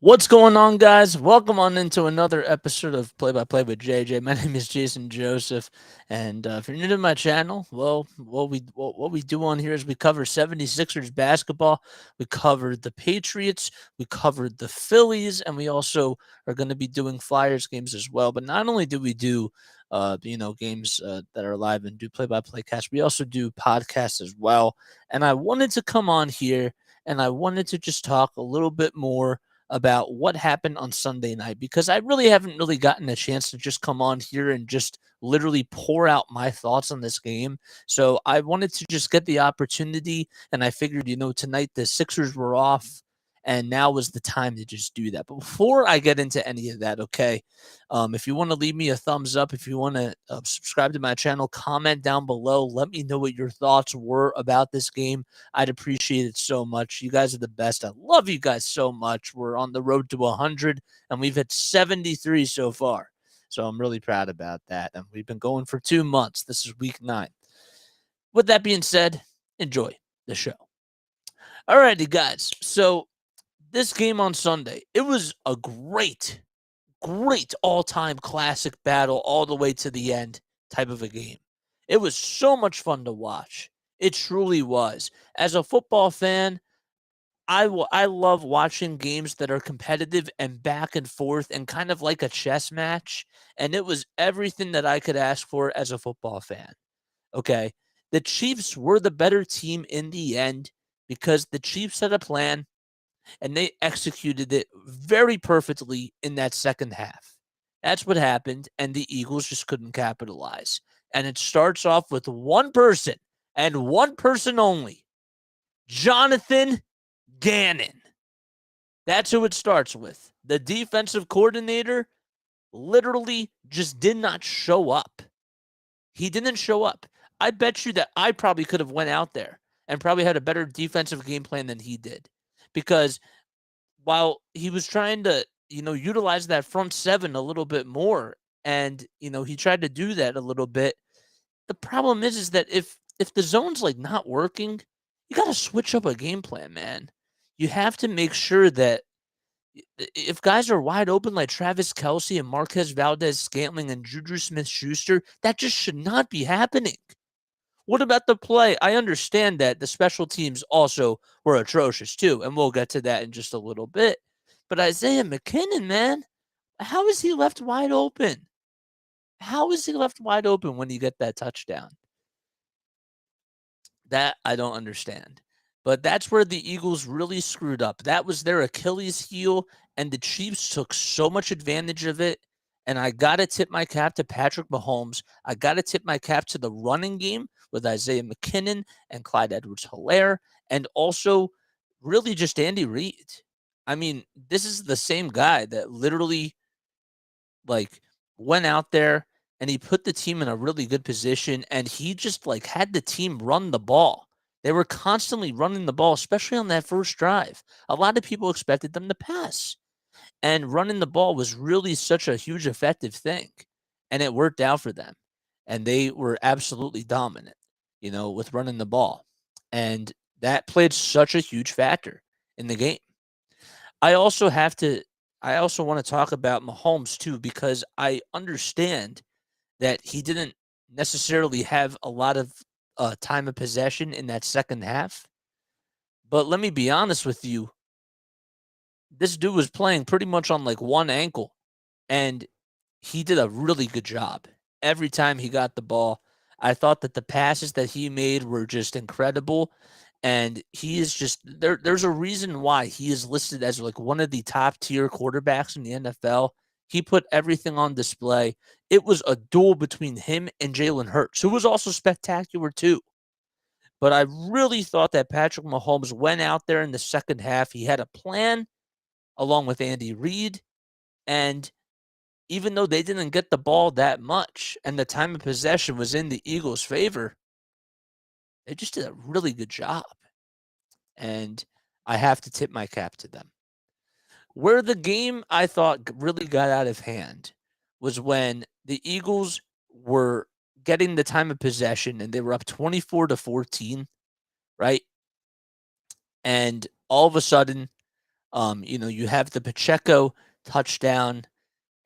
What's going on, guys? Welcome on into another episode of Play by Play with JJ. My name is Jason Joseph, and if you're new to my channel, well, what we do on here is we cover 76ers basketball, we covered the Patriots, we covered the Phillies, and we also are going to be doing Flyers games as well. But not only do we do games that are live and do play by play cast, we also do podcasts as well. And I wanted to come on here and I wanted to just talk a little bit more about what happened on Sunday night because I really haven't really gotten a chance to just come on here and just literally pour out my thoughts on this game. So I wanted to just get the opportunity, and I figured, tonight the Sixers were off. And now was the time to just do that. But before I get into any of that, okay, if you want to leave me a thumbs up, if you want to subscribe to my channel, comment down below. Let me know what your thoughts were about this game. I'd appreciate it so much. You guys are the best. I love you guys so much. We're on the road to 100, and we've hit 73 so far. So I'm really proud about that. And we've been going for 2 months. This is week 9. With that being said, enjoy the show. Alrighty, guys. So this game on Sunday, it was a great all-time classic battle all the way to the end type of a game. It was so much fun to watch. It truly was. As a football fan, I love watching games that are competitive and back and forth and kind of like a chess match, and it was everything that I could ask for as a football fan. Okay? The Chiefs were the better team in the end because the Chiefs had a plan and they executed it very perfectly in that second half. That's what happened, and the Eagles just couldn't capitalize. And it starts off with one person and one person only, Jonathan Gannon. That's who it starts with. The defensive coordinator literally just did not show up. He didn't show up. I bet you that I probably could have went out there and probably had a better defensive game plan than he did. Because while he was trying to, utilize that front seven a little bit more, and he tried to do that a little bit. The problem is that if the zone's like not working, you got to switch up a game plan, man. You have to make sure that if guys are wide open like Travis Kelsey and Marquez Valdes-Scantling and Juju Smith-Schuster, that just should not be happening. What about the play? I understand that the special teams also were atrocious too, and we'll get to that in just a little bit. But Isaiah McKinnon, man, how is he left wide open? How is he left wide open when you get that touchdown? That I don't understand. But that's where the Eagles really screwed up. That was their Achilles heel, and the Chiefs took so much advantage of it. And I got to tip my cap to Patrick Mahomes. I got to tip my cap to the running game with Isaiah McKinnon and Clyde Edwards-Helaire, and also really just Andy Reid. I mean, this is the same guy that literally like went out there and he put the team in a really good position, and he just like had the team run the ball. They were constantly running the ball, especially on that first drive. A lot of people expected them to pass, and running the ball was really such a huge effective thing, and it worked out for them. And they were absolutely dominant, with running the ball. And that played such a huge factor in the game. I also have to I also want to talk about Mahomes too, because I understand that he didn't necessarily have a lot of time of possession in that second half. But let me be honest with you, this dude was playing pretty much on like one ankle, and he did a really good job every time he got the ball. I thought that the passes that he made were just incredible, and he is just there's a reason why he is listed as like one of the top tier quarterbacks in the NFL. He put everything on display. It was a duel between him and Jalen Hurts, who was also spectacular too. But I really thought that Patrick Mahomes went out there in the second half. He had a plan along with Andy Reid, and even though they didn't get the ball that much and the time of possession was in the Eagles' favor, they just did a really good job. And I have to tip my cap to them. Where the game I thought really got out of hand was when the Eagles were getting the time of possession and they were up 24-14, right? And all of a sudden, You have the Pacheco touchdown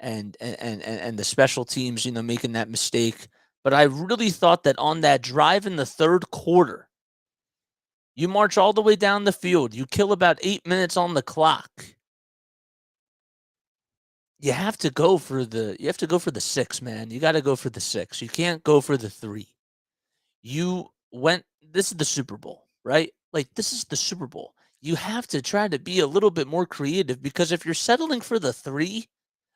and the special teams, making that mistake. But I really thought that on that drive in the third quarter, you march all the way down the field, you kill about 8 minutes on the clock. You have to go for the 6, man. You got to go for the 6. You can't go for the 3. This is the Super Bowl, right? Like, this is the Super Bowl. You have to try to be a little bit more creative, because if you're settling for the 3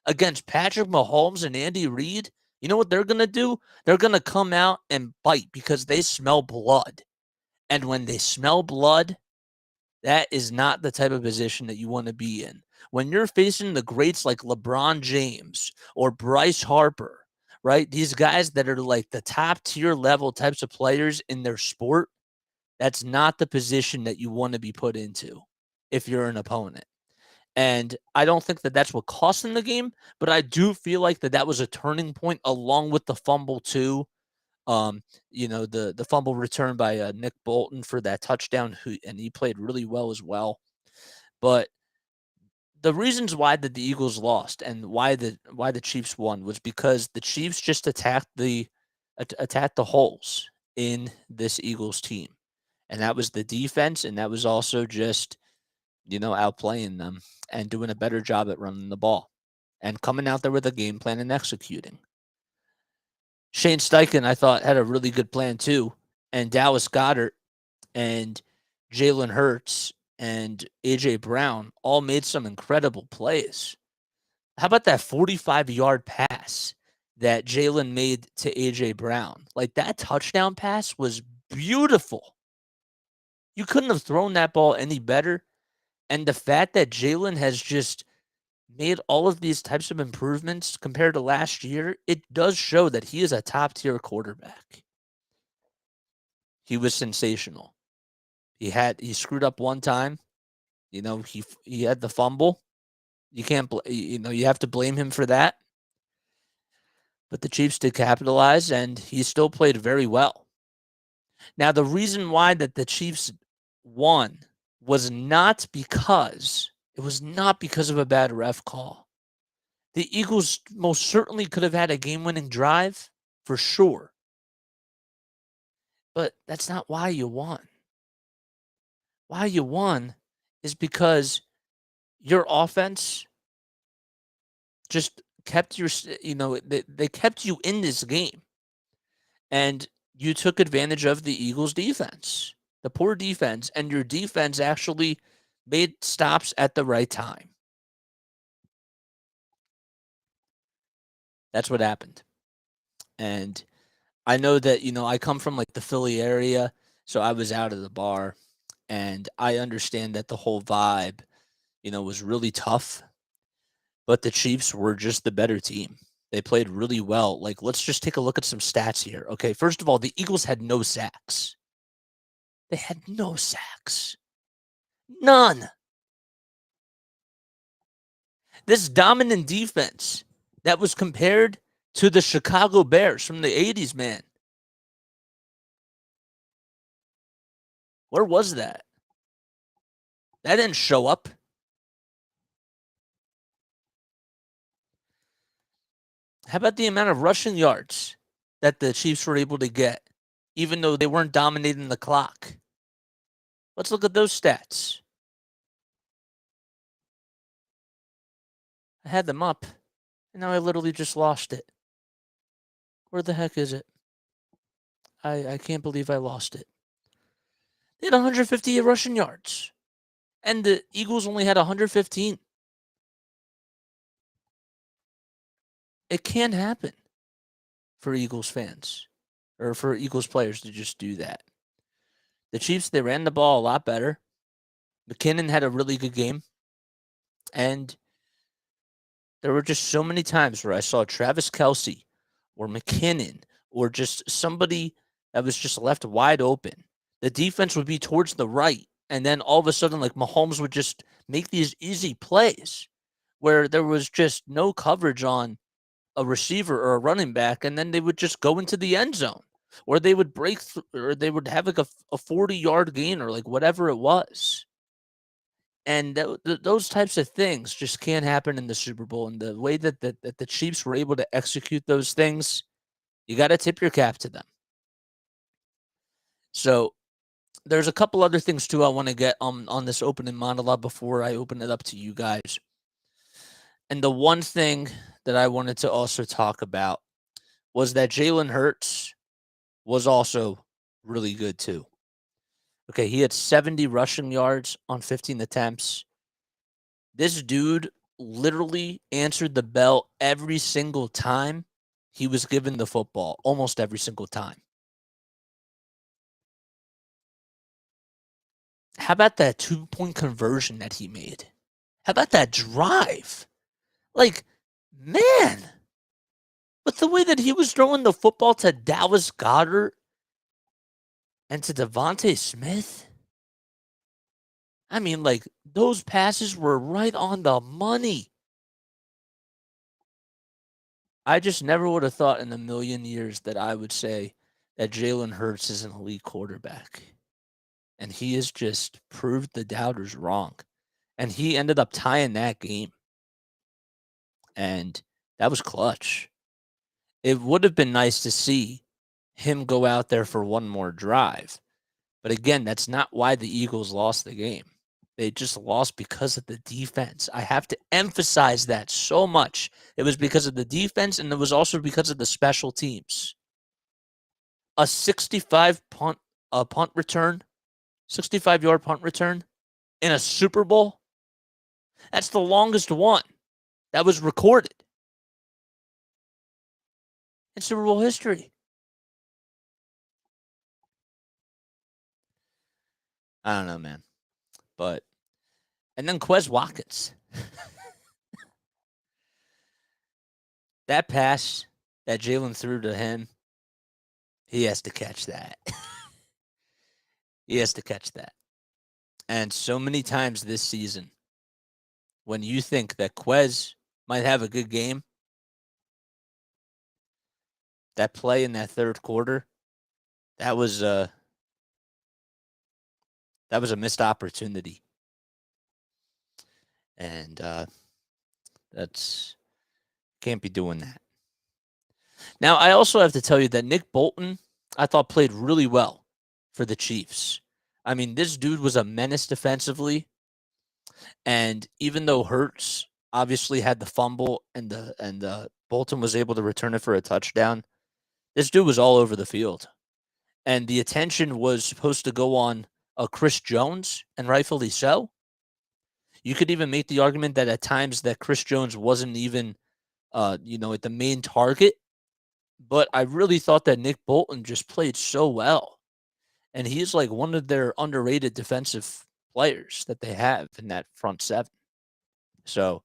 against Patrick Mahomes and Andy Reid, you know what they're going to do? They're going to come out and bite because they smell blood. And when they smell blood, that is not the type of position that you want to be in. When you're facing the greats like LeBron James or Bryce Harper, right? These guys that are like the top tier level types of players in their sport, that's not the position that you want to be put into if you're an opponent. And I don't think that that's what cost them the game, but I do feel like that was a turning point, along with the fumble too. The fumble return by Nick Bolton for that touchdown, and he played really well as well. But the reasons why that the Eagles lost and why the Chiefs won was because the Chiefs just attacked the holes in this Eagles team, and that was the defense, and that was also just outplaying them and doing a better job at running the ball and coming out there with a game plan and executing. Shane Steichen, I thought, had a really good plan too. And Dallas Goedert and Jalen Hurts and A.J. Brown all made some incredible plays. How about that 45-yard pass that Jalen made to A.J. Brown? Like, that touchdown pass was beautiful. You couldn't have thrown that ball any better. And the fact that Jalen has just made all of these types of improvements compared to last year, it does show that he is a top-tier quarterback. He was sensational. He screwed up one time. He had the fumble. You can't you have to blame him for that. But the Chiefs did capitalize, and he still played very well. Now, the reason why that the Chiefs won was not because of a bad ref call. The Eagles most certainly could have had a game-winning drive, for sure. But that's not why you won. Why you won is because your offense just kept they kept you in this game. And you took advantage of the Eagles' defense, the poor defense, and your defense actually made stops at the right time. That's what happened. And I know that, I come from like the Philly area, so I was out of the bar, and I understand that the whole vibe, was really tough, but the Chiefs were just the better team. They played really well. Like, let's just take a look at some stats here. Okay, first of all, the Eagles had no sacks. They had no sacks. None. This dominant defense that was compared to the Chicago Bears from the 80s, man. Where was that? That didn't show up. How about the amount of rushing yards that the Chiefs were able to get, even though they weren't dominating the clock? Let's look at those stats. I had them up, and now I literally just lost it. Where the heck is it? I can't believe I lost it. They had 158 rushing yards, and the Eagles only had 115. It can't happen for Eagles fans or for Eagles players to just do that. The Chiefs, they ran the ball a lot better. McKinnon had a really good game. And there were just so many times where I saw Travis Kelce or McKinnon or just somebody that was just left wide open. The defense would be towards the right. And then all of a sudden, like, Mahomes would just make these easy plays where there was just no coverage on a receiver or a running back, and then they would just go into the end zone, or they would break or they would have like a 40-yard gain, or like whatever it was. And those types of things just can't happen in the Super Bowl. And the way that the Chiefs were able to execute those things, you got to tip your cap to them. So there's a couple other things too I want to get on this opening monologue before I open it up to you guys. And the one thing that I wanted to also talk about was that Jalen Hurts was also really good too. Okay, he had 70 rushing yards on 15 attempts. This dude literally answered the bell every single time he was given the football, almost every single time. How about that 2-point conversion that he made? How about that drive? Like, man, but the way that he was throwing the football to Dallas Goedert and to Devontae Smith, I mean, like, those passes were right on the money. I just never would have thought in a million years that I would say that Jalen Hurts is an elite quarterback. And he has just proved the doubters wrong. And he ended up tying that game. And that was clutch. It would have been nice to see him go out there for one more drive. But again, that's not why the Eagles lost the game. They just lost because of the defense. I have to emphasize that so much. It was because of the defense, and it was also because of the special teams. A 65-yard punt return in a Super Bowl. That's the longest one that was recorded in Super Bowl history. I don't know, man. But and then Quez Watkins. That pass that Jalen threw to him, he has to catch that. He has to catch that. And so many times this season, when you think that Quez might have a good game, that play in that third quarter, that was a missed opportunity. And that's can't be doing that. Now, I also have to tell you that Nick Bolton, I thought played really well for the Chiefs. I mean, this dude was a menace defensively. And even though Hurts obviously had the fumble and the Bolton was able to return it for a touchdown, this dude was all over the field. And the attention was supposed to go on Chris Jones, and rightfully so. You could even make the argument that at times that Chris Jones wasn't even, at the main target. But I really thought that Nick Bolton just played so well. And he's like one of their underrated defensive players that they have in that front seven. So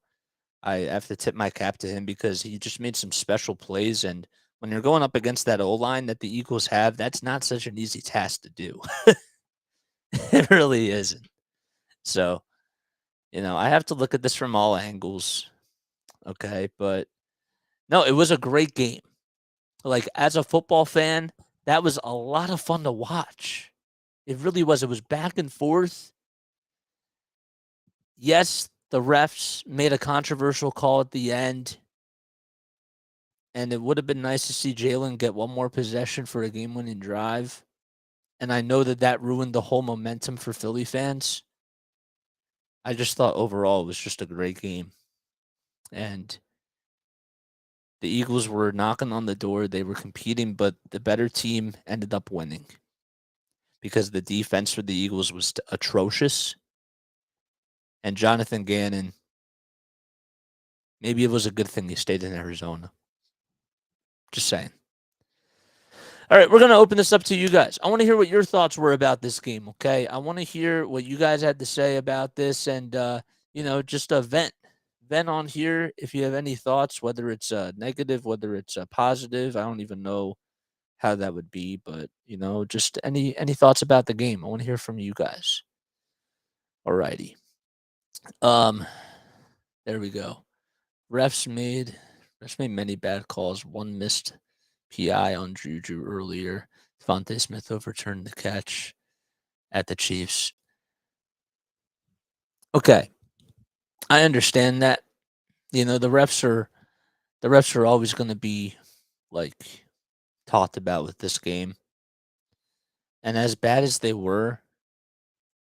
I have to tip my cap to him because he just made some special plays. And when you're going up against that O-line that the Eagles have, that's not such an easy task to do. It really isn't. So, I have to look at this from all angles. Okay. But no, it was a great game. Like, as a football fan, that was a lot of fun to watch. It really was. It was back and forth. Yes, the refs made a controversial call at the end. And it would have been nice to see Jalen get one more possession for a game-winning drive. And I know that ruined the whole momentum for Philly fans. I just thought overall it was just a great game. And the Eagles were knocking on the door. They were competing, but the better team ended up winning because the defense for the Eagles was atrocious. And Jonathan Gannon, maybe it was a good thing he stayed in Arizona. Just saying. All right, we're going to open this up to you guys. I want to hear what your thoughts were about this game, okay? I want to hear what you guys had to say about this and, just a vent. Vent on here if you have any thoughts, whether it's negative, whether it's positive. I don't even know how that would be, but, just any thoughts about the game. I want to hear from you guys. All righty. There we go. Refs made many bad calls. One missed PI on Juju earlier. Devontae Smith overturned the catch at the Chiefs. Okay, I understand that. The refs are always going to be like talked about with this game. And as bad as they were,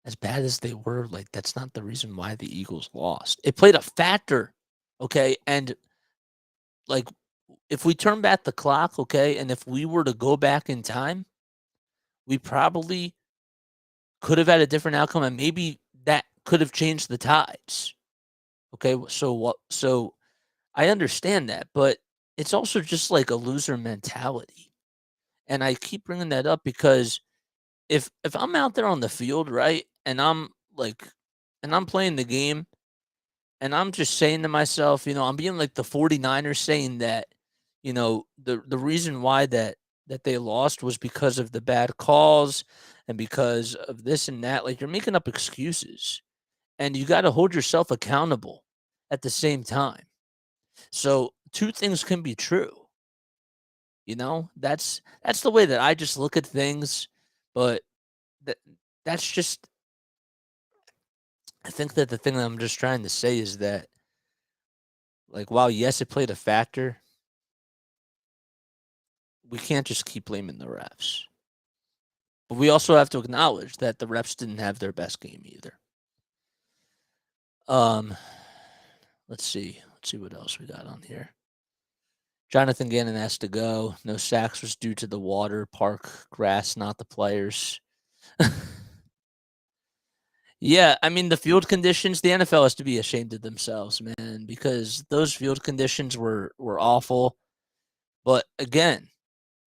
like that's not the reason why the Eagles lost. It played a factor, okay? And like if we turn back the clock, okay, and if we were to go back in time, we probably could have had a different outcome and maybe that could have changed the tides. Okay? So what so I understand that, but it's also just like a loser mentality. And I keep bringing that up because if I'm out there on the field, right, and I'm playing the game and I'm just saying to myself, I'm being like the 49ers saying that, the reason why that they lost was because of the bad calls and because of this and that. Like you're making up excuses and you got to hold yourself accountable at the same time. So two things can be true. That's the way that I just look at things, but that that's just I think that the thing that I'm just trying to say is that, like, while yes, it played a factor, we can't just keep blaming the refs. But we also have to acknowledge that the refs didn't have their best game either. Um, let's see. Let's see what else we got on here. Jonathan Gannon has to go. No sacks was due to the water, park, grass, not the players. Yeah, I mean the field conditions. The NFL has to be ashamed of themselves, man, because those field conditions were awful. But again,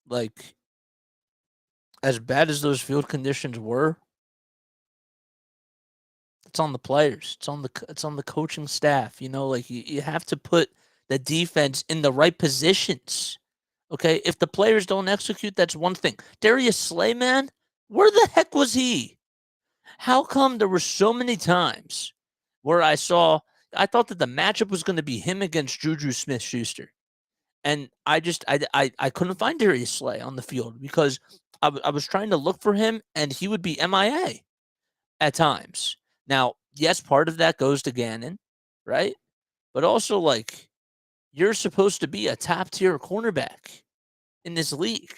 like as bad as those field conditions were, it's on the players. It's on the coaching staff. Like you have to put the defense in the right positions. Okay, if the players don't execute, that's one thing. Darius Slay, man, where the heck was he? How come there were so many times where I thought that the matchup was going to be him against Juju Smith-Schuster, and I couldn't find Darius Slay on the field because I was trying to look for him, and he would be MIA at times. Now, yes, part of that goes to Gannon, right? But also, like, you're supposed to be a top tier cornerback in this league,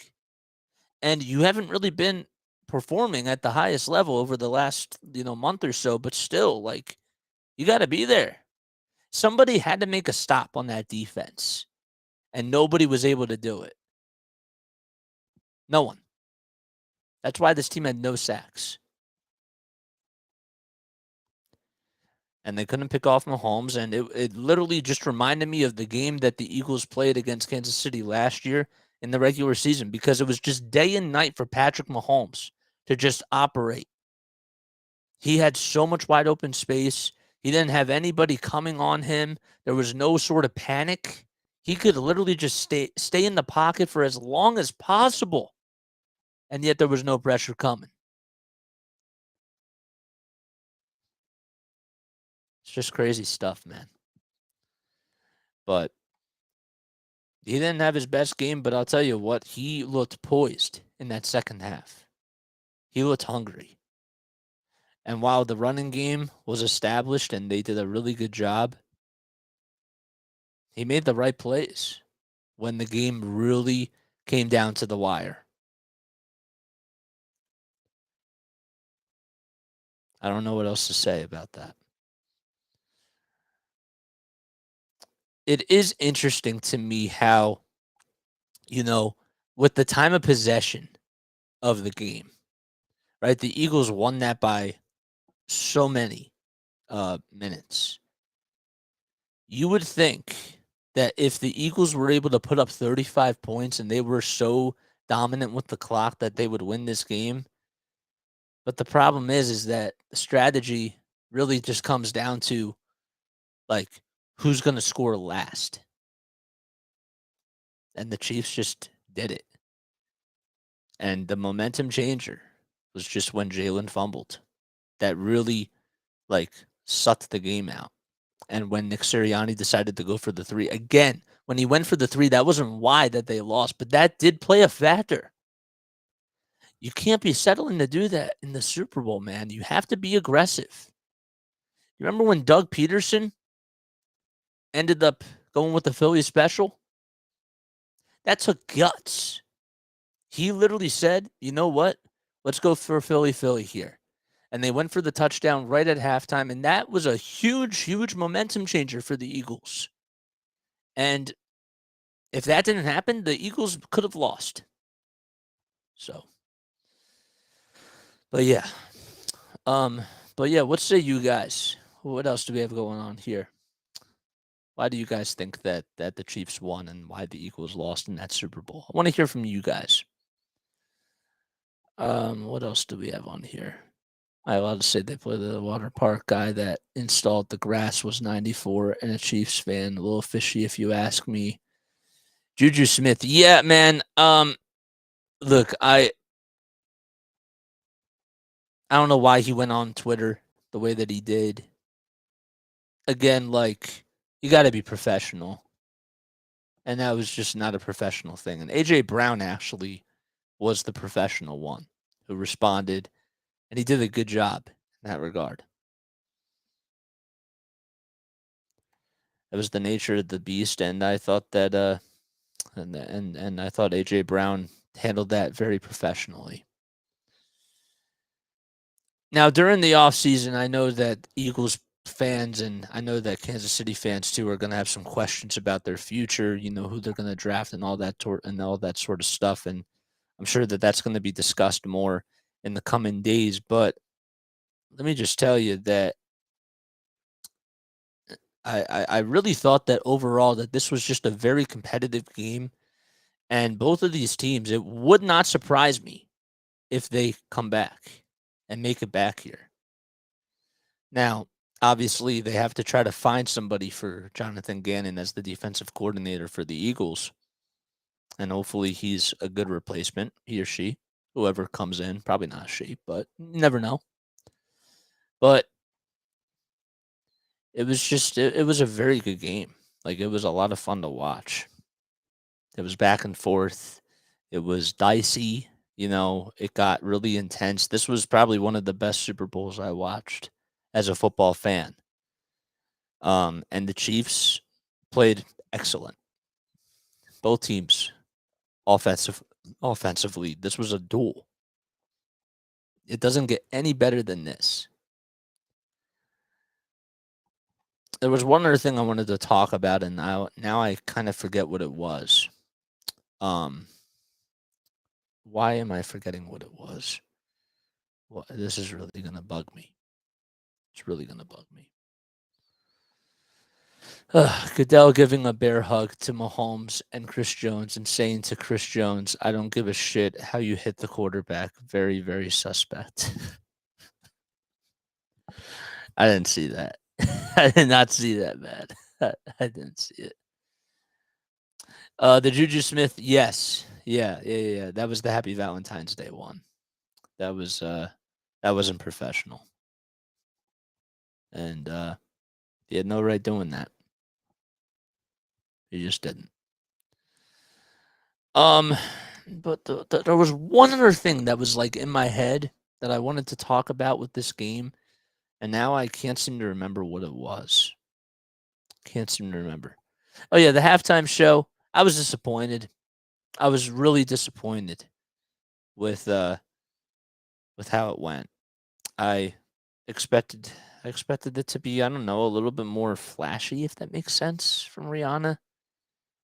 and you haven't really been performing at the highest level over the last month or so. But still, like, you got to be there. Somebody had to make a stop on that defense, and nobody was able to do it. No one. That's why this team had no sacks. And they couldn't pick off Mahomes. And it literally just reminded me of the game that the Eagles played against Kansas City last year in the regular season because it was just day and night for Patrick Mahomes to just operate. He had so much wide open space. He didn't have anybody coming on him. There was no sort of panic. He could literally just stay in the pocket for as long as possible. And yet there was no pressure coming. It's just crazy stuff, man. But he didn't have his best game, but I'll tell you what, he looked poised in that second half. He looked hungry. And while the running game was established and they did a really good job, he made the right plays when the game really came down to the wire. I don't know what else to say about that. It is interesting to me how, you know, with the time of possession of the game, right? The Eagles won that by so many minutes. You would think that if the Eagles were able to put up 35 points and they were so dominant with the clock that they would win this game. But the problem is that the strategy really just comes down to like who's going to score last. And the Chiefs just did it. And the momentum changer was just when Jalen fumbled. That really like sucked the game out. And when Nick Sirianni decided to go for the three again, when he went for the three, that wasn't why that they lost, but that did play a factor. You can't be settling to do that in the Super Bowl, man. You have to be aggressive. You remember when Doug Peterson ended up going with the Philly special? That took guts. He literally said, you know what? Let's go for Philly here. And they went for the touchdown right at halftime. And that was a huge, huge momentum changer for the Eagles. And if that didn't happen, the Eagles could have lost. So, but yeah. What say you guys? What else do we have going on here? Why do you guys think that the Chiefs won and why the Eagles lost in that Super Bowl? I want to hear from you guys. What else do we have on here? I allowed to say they play the water park guy that installed the grass was 94 and a Chiefs fan. A little fishy if you ask me. Juju Smith. Yeah, man. Look, I don't know why he went on Twitter the way that he did. Again, like, you got to be professional. And that was just not a professional thing. And AJ Brown actually was the professional one who responded, and he did a good job in that regard. It was the nature of the beast, and I thought that and I thought AJ Brown handled that very professionally. Now, during the offseason, I know that Eagles fans and I know that Kansas City fans too are going to have some questions about their future, you know, who they're going to draft and all that sort of stuff, and I'm sure that that's going to be discussed more in the coming days, but let me just tell you that I really thought that overall that this was just a very competitive game, and both of these teams, it would not surprise me if they come back and make it back here. Now, obviously, they have to try to find somebody for Jonathan Gannon as the defensive coordinator for the Eagles, and hopefully he's a good replacement, he or she, whoever comes in. Probably not a she, but you never know. But it was just it was a very good game. Like, it was a lot of fun to watch. It was back and forth. It was dicey. You know, it got really intense. This was probably one of the best Super Bowls I watched as a football fan. And the Chiefs played excellent. Both teams offensively. This was a duel. It doesn't get any better than this. There was one other thing I wanted to talk about, and now I kind of forget what it was. Why am I forgetting what it was? Well, this is really gonna bug me. It's really gonna bug me. Goodell giving a bear hug to Mahomes and Chris Jones and saying to Chris Jones, "I don't give a shit how you hit the quarterback." Very, very suspect. I didn't see that. I did not see that, man. I didn't see it. The Juju Smith, yes. Yeah. That was the Happy Valentine's Day one. That wasn't professional. And he had no right doing that. He just didn't. But there was one other thing that was like in my head that I wanted to talk about with this game, and now I can't seem to remember what it was. Can't seem to remember. Oh yeah, the halftime show. I was disappointed. I was really disappointed with how it went. I expected it to be, I don't know, a little bit more flashy, if that makes sense, from Rihanna.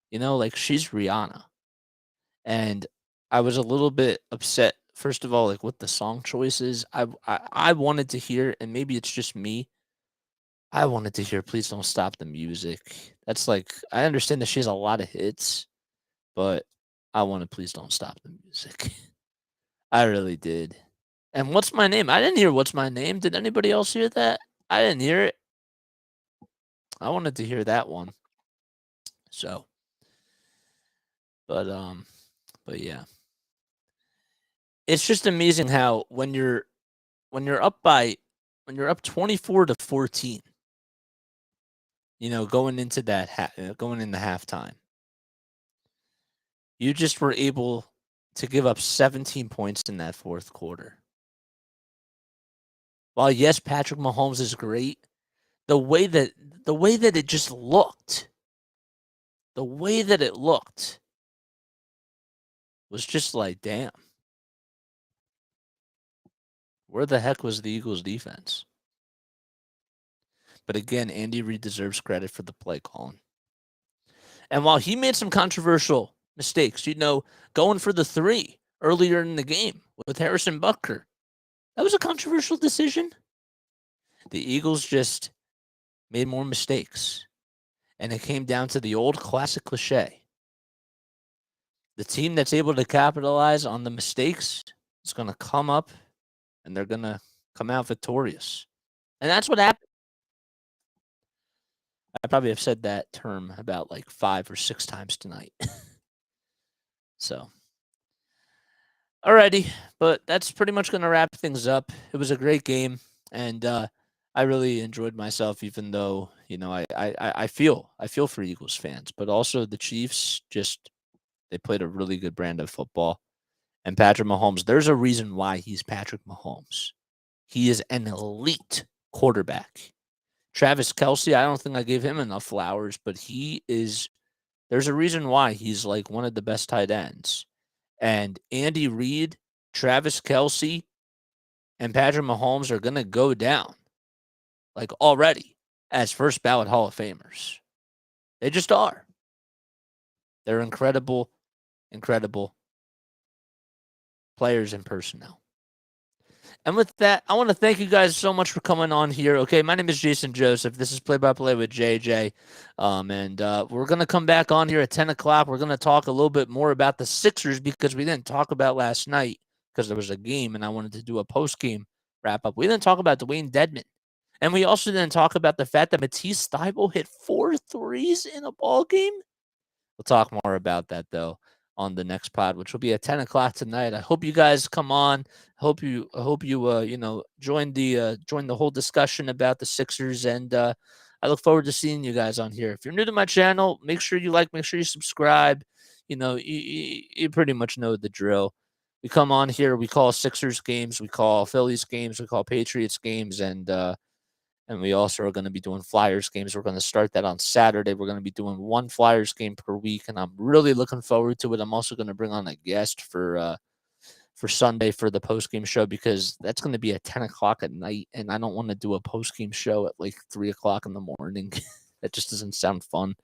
You know, like, she's Rihanna. And I was a little bit upset, first of all, like, with the song choices. I wanted to hear, and maybe it's just me, I wanted to hear "Please Don't Stop the Music." That's like, I understand that she has a lot of hits, but I wanted "Please Don't Stop the Music." I really did. And "What's My Name?" I didn't hear "What's My Name." Did anybody else hear that? I didn't hear it. I wanted to hear that one. So, but yeah. It's just amazing how when you're up by when you're up 24-14, you know, going into going into halftime, you just were able to give up 17 points in that fourth quarter. While yes, Patrick Mahomes is great, the way that it just looked, the way that it looked was just like, damn, where the heck was the Eagles defense? But again, Andy Reid deserves credit for the play calling. And while he made some controversial mistakes, going for the 3 earlier in the game with Harrison Butker, that was a controversial decision. The Eagles just made more mistakes. And it came down to the old classic cliche. The team that's able to capitalize on the mistakes is going to come up and they're going to come out victorious. And that's what happened. I probably have said that term about like 5 or 6 times tonight. So, alrighty, but that's pretty much going to wrap things up. It was a great game, and I really enjoyed myself. Even though I feel for Eagles fans, but also the Chiefs they played a really good brand of football. And Patrick Mahomes, there's a reason why he's Patrick Mahomes. He is an elite quarterback. Travis Kelce, I don't think I gave him enough flowers, but there's a reason why he's like one of the best tight ends. And Andy Reid, Travis Kelce, and Patrick Mahomes are going to go down like already as first ballot Hall of Famers. They just are. They're incredible players and personnel. And with that, I want to thank you guys so much for coming on here. Okay, my name is Jason Joseph. This is Play by Play with JJ. And we're going to come back on here at 10 o'clock. We're going to talk a little bit more about the Sixers because we didn't talk about last night because there was a game and I wanted to do a post-game wrap-up. We didn't talk about Dwayne Dedmon. And we also didn't talk about the fact that Matisse Thybulle hit 4 threes in a ball game. We'll talk more about that, though, on the next pod, which will be at 10 o'clock tonight. I hope you guys come on. I hope you join the whole discussion about the Sixers, and I look forward to seeing you guys on here. If you're new to my channel, make sure you make sure you subscribe. You pretty much know the drill. We come on here, we call Sixers games, we call Phillies games, we call Patriots games, and we also are going to be doing Flyers games. We're going to start that on Saturday. We're going to be doing 1 Flyers game per week, and I'm really looking forward to it. I'm also going to bring on a guest for Sunday for the post-game show because that's going to be at 10 o'clock at night, and I don't want to do a post-game show at like 3 o'clock in the morning. That just doesn't sound fun.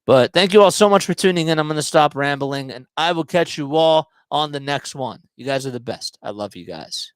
But thank you all so much for tuning in. I'm going to stop rambling, and I will catch you all on the next one. You guys are the best. I love you guys.